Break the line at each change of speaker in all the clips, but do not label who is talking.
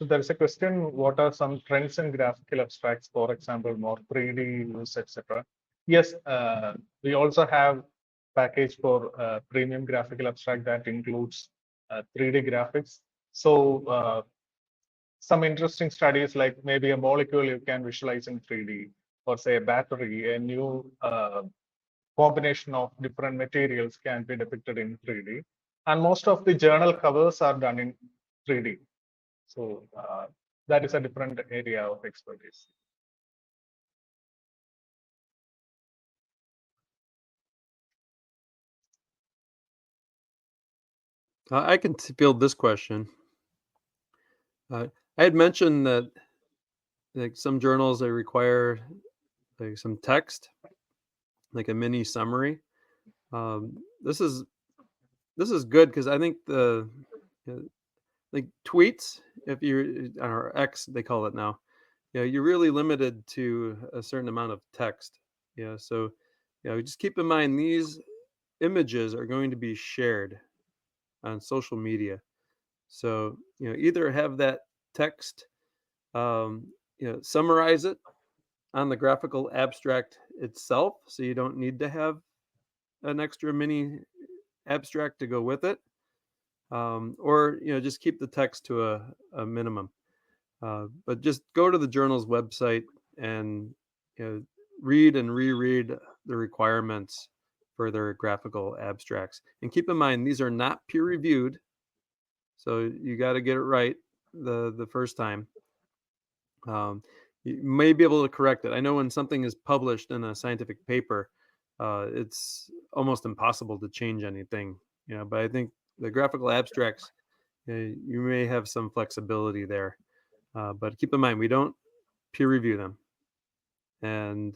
So there is a question, what are some trends in graphical abstracts, for example, more 3D use, etc. Yes, we also have package for premium graphical abstract that includes 3D graphics. So some interesting studies like maybe a molecule you can visualize in 3D, or say a battery, a new combination of different materials can be depicted in 3D. And most of the journal covers are done in 3D. So that is a different area of expertise.
I can field this question. I had mentioned that like some journals, they require like some text, like a mini summary. This is good because I think uh, like tweets, if you're or X, they call it now. You're really limited to a certain amount of text. So just keep in mind these images are going to be shared on social media. So either have that text, um, summarize it on the graphical abstract itself, so you don't need to have an extra mini abstract to go with it, or just keep the text to a minimum. But just go to the journal's website and read and reread the requirements for their graphical abstracts. And keep in mind, these are not peer reviewed, so you got to get it right the first time. You may be able to correct it. I know when something is published in a scientific paper, it's almost impossible to change anything. But I think the graphical abstracts, you may have some flexibility there. But keep in mind, we don't peer review them, and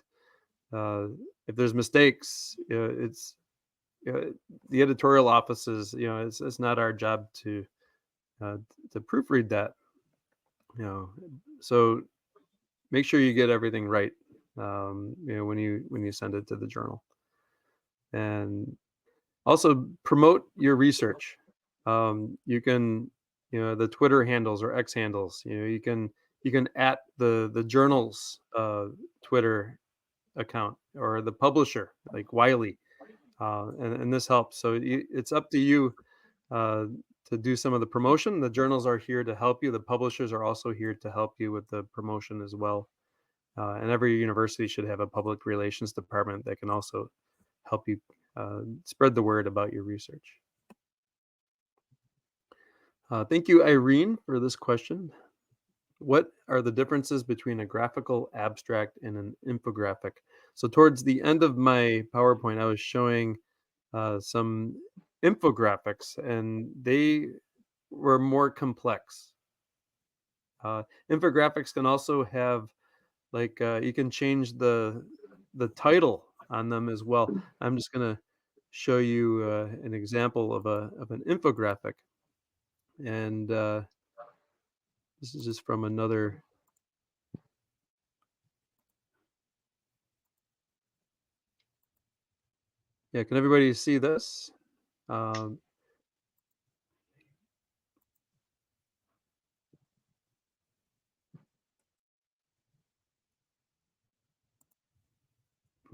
if there's mistakes, it's the editorial offices. It's not our job to proofread that. So make sure you get everything right. When you send it to the journal, and also promote your research. You can, the Twitter handles or X handles. You can at the journal's Twitter account or the publisher like Wiley, and this helps. So it's up to you to do some of the promotion. The journals are here to help you. The publishers are also here to help you with the promotion as well. And every university should have a public relations department that can also help you spread the word about your research. Thank you, Irene, for this question. What are the differences between a graphical abstract and an infographic? So towards the end of my PowerPoint, I was showing some infographics, and they were more complex. Infographics can also have like you can change the title on them as well. I'm just going to show you an example of an infographic, and this is just from another. Yeah, can everybody see this? Um,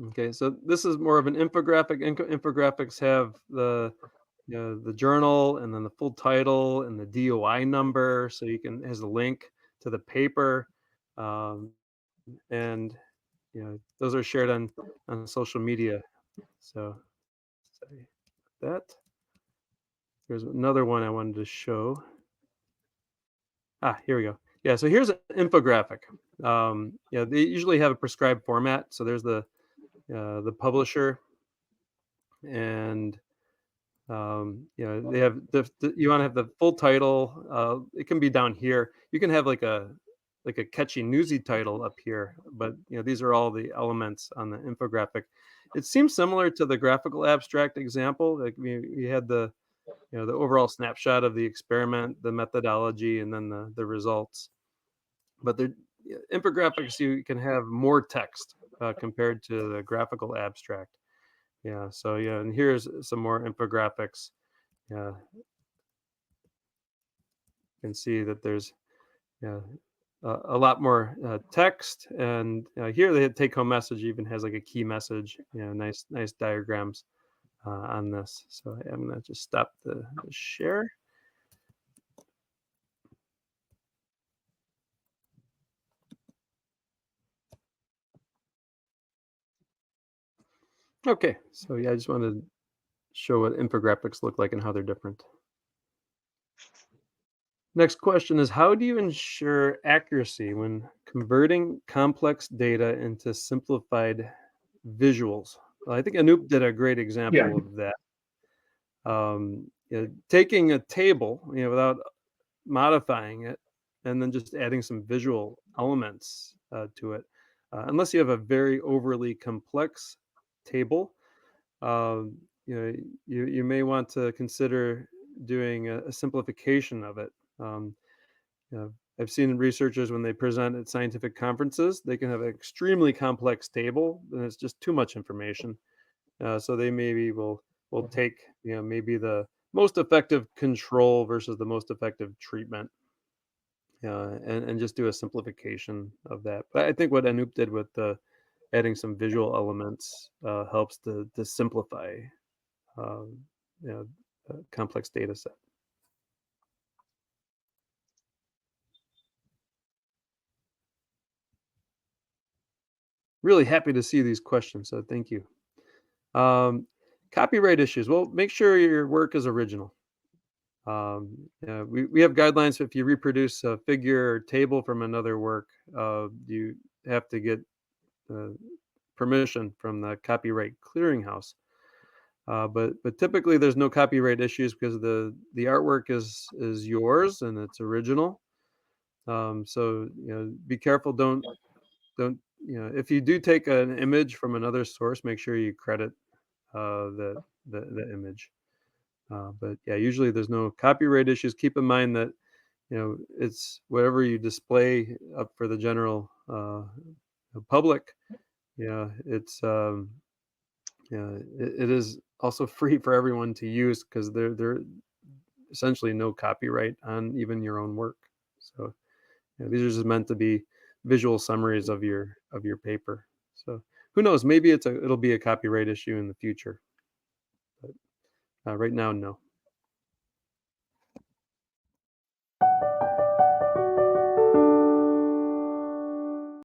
okay, so this is more of an infographic. Infographics have the journal and then the full title and the DOI number, so you can has a link to the paper, and those are shared on social media. So say that. There's another one I wanted to show. Here we go. Yeah, so here's an infographic. They usually have a prescribed format. So there's the publisher, and they have you want to have the full title. It can be down here. You can have like a catchy newsy title up here, but these are all the elements on the infographic. It seems similar to the graphical abstract example. Like we had the the overall snapshot of the experiment, the methodology, and then the results. But the infographics, you can have more text compared to the graphical abstract. Yeah. So and here's some more infographics. Yeah. You can see that there's yeah, a lot more text, and here the take-home message even has like a key message. Nice diagrams on this. So I'm gonna just stop the share. Okay, so yeah, I just wanted to show what infographics look like and how they're different. Next question is, how do you ensure accuracy when converting complex data into simplified visuals? Well, I think Anoop did a great
Yeah.
example of that. Taking a table, without modifying it, and then just adding some visual elements to it. Unless you have a very overly complex table, um, you may want to consider doing a simplification of it. Um, I've seen researchers when they present at scientific conferences, they can have an extremely complex table, and it's just too much information. So they maybe will take maybe the most effective control versus the most effective treatment, and just do a simplification of that. But I think what Anoop did with the adding some visual elements helps to simplify um, you know, a complex data set. Really happy to see these questions, so thank you. Um, Copyright issues. Well, make sure your work is original. We have guidelines. If you reproduce a figure or table from another work, you have to get uh, permission from the copyright clearinghouse. But typically there's no copyright issues because the artwork is yours and it's original. So be careful. Don't if you do take an image from another source, make sure you credit the image. But yeah, usually there's no copyright issues. Keep in mind that it's whatever you display up for the general public. It's it is also free for everyone to use because they're essentially no copyright on even your own work. So these are just meant to be visual summaries of your paper. So who knows? Maybe it'll be a copyright issue in the future. But right now, no.